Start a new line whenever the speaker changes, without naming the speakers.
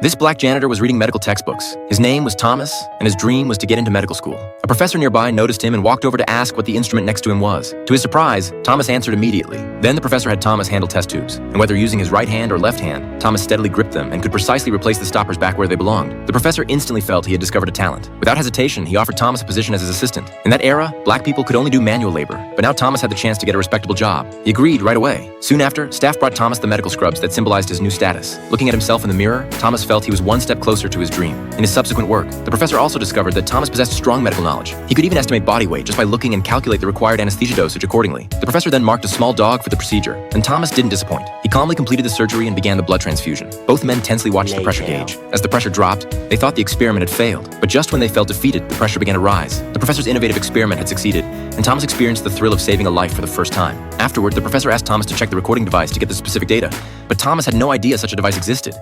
This black janitor was reading medical textbooks. His name was Thomas, and his dream was to get into medical school. A professor nearby noticed him and walked over to ask what the instrument next to him was. To his surprise, Thomas answered immediately. Then the professor had Thomas handle test tubes, and whether using his right hand or left hand, Thomas steadily gripped them and could precisely replace the stoppers back where they belonged. The professor instantly felt he had discovered a talent. Without hesitation, he offered Thomas a position as his assistant. In that era, black people could only do manual labor, but now Thomas had the chance to get a respectable job. He agreed right away. Soon after, staff brought Thomas the medical scrubs that symbolized his new status. Looking at himself in the mirror, Thomas felt he was one step closer to his dream. In his subsequent work, the professor also discovered that Thomas possessed strong medical knowledge. He could even estimate body weight just by looking and calculate the required anesthesia dosage accordingly. The professor then marked a small dog for the procedure, and Thomas didn't disappoint. He calmly completed the surgery and began the blood transfusion. Both men tensely watched the pressure gauge. As the pressure dropped, they thought the experiment had failed, but just when they felt defeated, the pressure began to rise. The professor's innovative experiment had succeeded, and Thomas experienced the thrill of saving a life for the first time. Afterward, the professor asked Thomas to check the recording device to get the specific data, but Thomas had no idea such a device existed.